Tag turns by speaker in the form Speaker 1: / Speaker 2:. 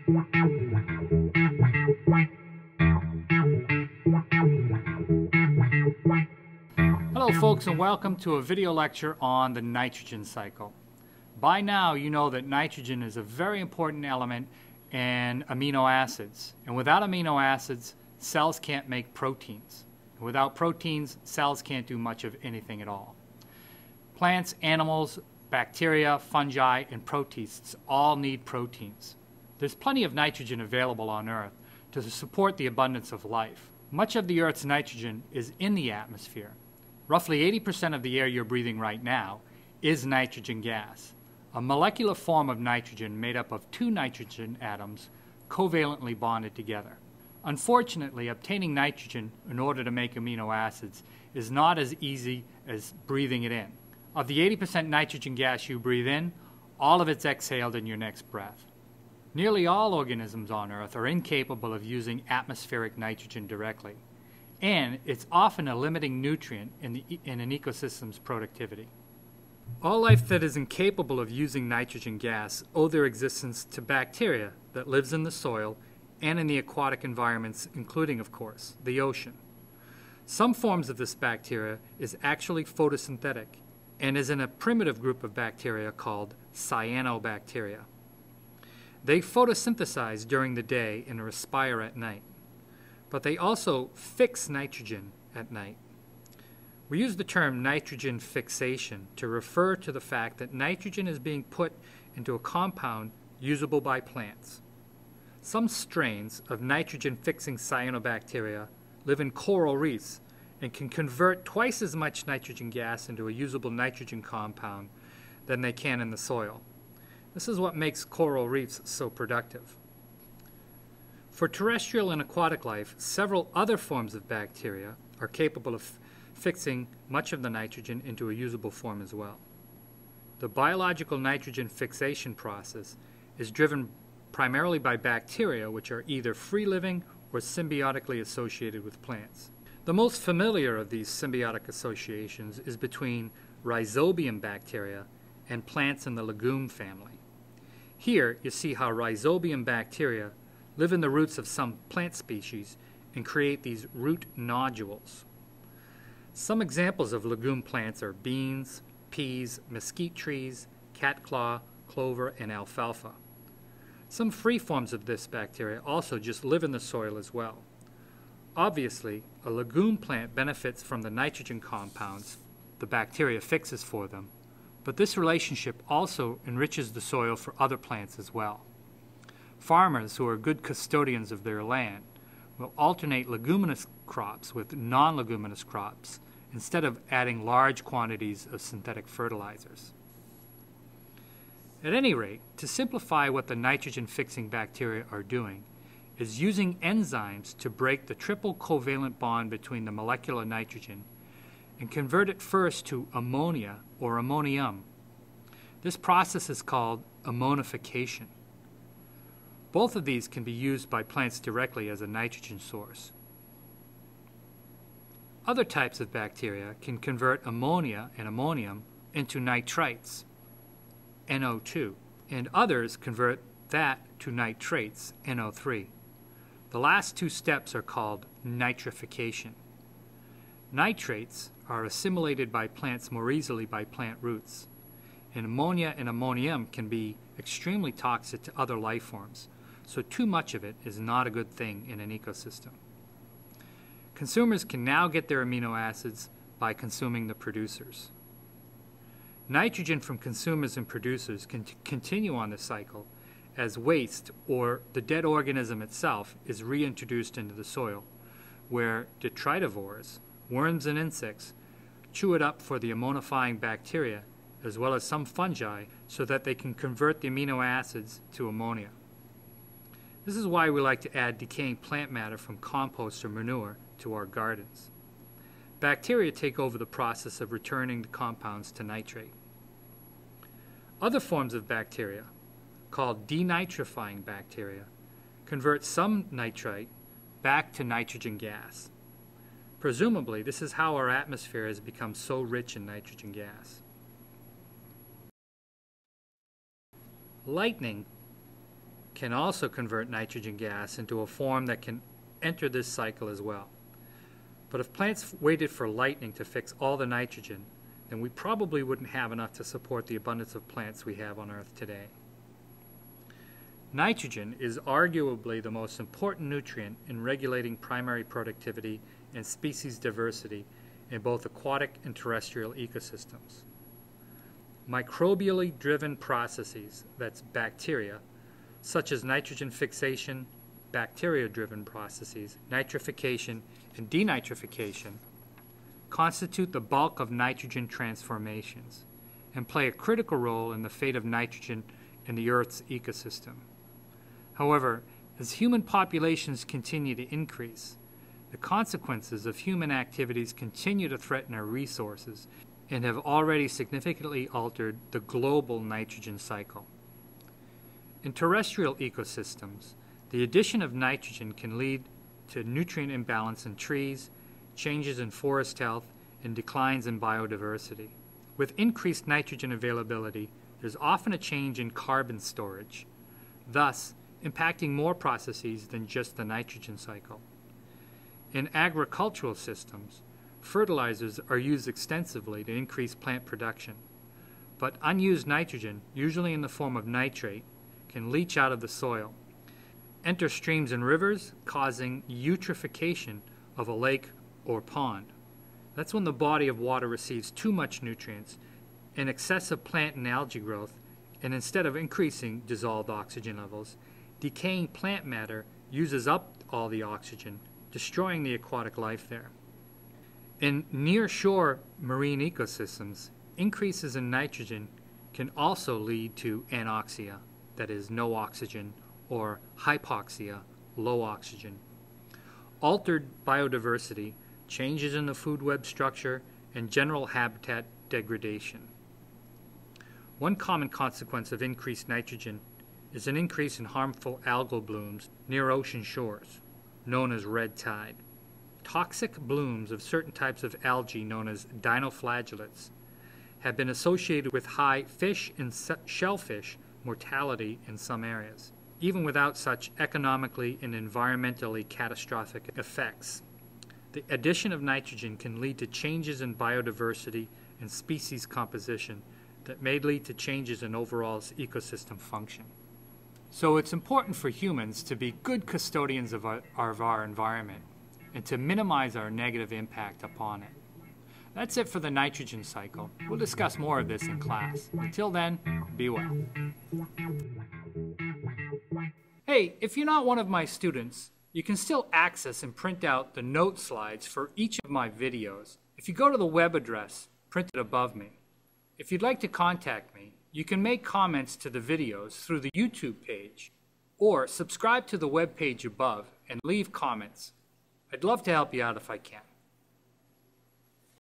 Speaker 1: Hello folks, and welcome to a video lecture on the nitrogen cycle. By now you know that nitrogen is a very important element in amino acids, and without amino acids cells can't make proteins. And without proteins cells can't do much of anything at all. Plants, animals, bacteria, fungi, and protists all need proteins. There's plenty of nitrogen available on Earth to support the abundance of life. Much of the Earth's nitrogen is in the atmosphere. Roughly 80% of the air you're breathing right now is nitrogen gas, a molecular form of nitrogen made up of two nitrogen atoms covalently bonded together. Unfortunately, obtaining nitrogen in order to make amino acids is not as easy as breathing it in. Of the 80% nitrogen gas you breathe in, all of it's exhaled in your next breath. Nearly all organisms on Earth are incapable of using atmospheric nitrogen directly, and it's often a limiting nutrient in an ecosystem's productivity. All life that is incapable of using nitrogen gas owe their existence to bacteria that lives in the soil and in the aquatic environments, including, of course, the ocean. Some forms of this bacteria is actually photosynthetic and is in a primitive group of bacteria called cyanobacteria. They photosynthesize during the day and respire at night, but they also fix nitrogen at night. We use the term nitrogen fixation to refer to the fact that nitrogen is being put into a compound usable by plants. Some strains of nitrogen-fixing cyanobacteria live in coral reefs and can convert twice as much nitrogen gas into a usable nitrogen compound than they can in the soil. This is what makes coral reefs so productive. For terrestrial and aquatic life, several other forms of bacteria are capable of fixing much of the nitrogen into a usable form as well. The biological nitrogen fixation process is driven primarily by bacteria, which are either free-living or symbiotically associated with plants. The most familiar of these symbiotic associations is between rhizobium bacteria and plants in the legume family. Here you see how rhizobium bacteria live in the roots of some plant species and create these root nodules. Some examples of legume plants are beans, peas, mesquite trees, catclaw, clover, and alfalfa. Some free forms of this bacteria also just live in the soil as well. Obviously, a legume plant benefits from the nitrogen compounds the bacteria fixes for them, but this relationship also enriches the soil for other plants as well. Farmers who are good custodians of their land will alternate leguminous crops with non-leguminous crops instead of adding large quantities of synthetic fertilizers. At any rate, to simplify what the nitrogen-fixing bacteria are doing is using enzymes to break the triple covalent bond between the molecular nitrogen and convert it first to ammonia or ammonium. This process is called ammonification. Both of these can be used by plants directly as a nitrogen source. Other types of bacteria can convert ammonia and ammonium into nitrites, NO2, and others convert that to nitrates, NO3. The last two steps are called nitrification. Nitrates are assimilated by plants more easily by plant roots, and ammonia and ammonium can be extremely toxic to other life forms, so too much of it is not a good thing in an ecosystem. Consumers can now get their amino acids by consuming the producers. Nitrogen from consumers and producers can continue on the cycle as waste, or the dead organism itself, is reintroduced into the soil, where detritivores, worms and insects, chew it up for the ammonifying bacteria, as well as some fungi, so that they can convert the amino acids to ammonia. This is why we like to add decaying plant matter from compost or manure to our gardens. Bacteria take over the process of returning the compounds to nitrate. Other forms of bacteria, called denitrifying bacteria, convert some nitrite back to nitrogen gas. Presumably, this is how our atmosphere has become so rich in nitrogen gas. Lightning can also convert nitrogen gas into a form that can enter this cycle as well. But if plants waited for lightning to fix all the nitrogen, then we probably wouldn't have enough to support the abundance of plants we have on Earth today. Nitrogen is arguably the most important nutrient in regulating primary productivity and species diversity in both aquatic and terrestrial ecosystems. Microbially driven processes, that's bacteria, such as nitrogen fixation, bacteria-driven processes, nitrification, and denitrification, constitute the bulk of nitrogen transformations and play a critical role in the fate of nitrogen in the Earth's ecosystem. However, as human populations continue to increase, the consequences of human activities continue to threaten our resources and have already significantly altered the global nitrogen cycle. In terrestrial ecosystems, the addition of nitrogen can lead to nutrient imbalance in trees, changes in forest health, and declines in biodiversity. With increased nitrogen availability, there's often a change in carbon storage, thus impacting more processes than just the nitrogen cycle. In agricultural systems, fertilizers are used extensively to increase plant production, but unused nitrogen, usually in the form of nitrate, can leach out of the soil, enter streams and rivers, causing eutrophication of a lake or pond. That's when the body of water receives too much nutrients and excessive plant and algae growth, and instead of increasing dissolved oxygen levels, decaying plant matter uses up all the oxygen, destroying the aquatic life there. In near-shore marine ecosystems, increases in nitrogen can also lead to anoxia, that is, no oxygen, or hypoxia, low oxygen. Altered biodiversity, changes in the food web structure, and general habitat degradation. One common consequence of increased nitrogen is an increase in harmful algal blooms near ocean shores, known as red tide. Toxic blooms of certain types of algae known as dinoflagellates have been associated with high fish and shellfish mortality in some areas, even without such economically and environmentally catastrophic effects. The addition of nitrogen can lead to changes in biodiversity and species composition that may lead to changes in overall ecosystem function. So it's important for humans to be good custodians of our environment and to minimize our negative impact upon it. That's it for the nitrogen cycle. We'll discuss more of this in class. Until then, be well. Hey, if you're not one of my students, you can still access and print out the note slides for each of my videos if you go to the web address printed above me. If you'd like to contact me, you can make comments to the videos through the YouTube page or subscribe to the web page above and leave comments. I'd love to help you out if I can.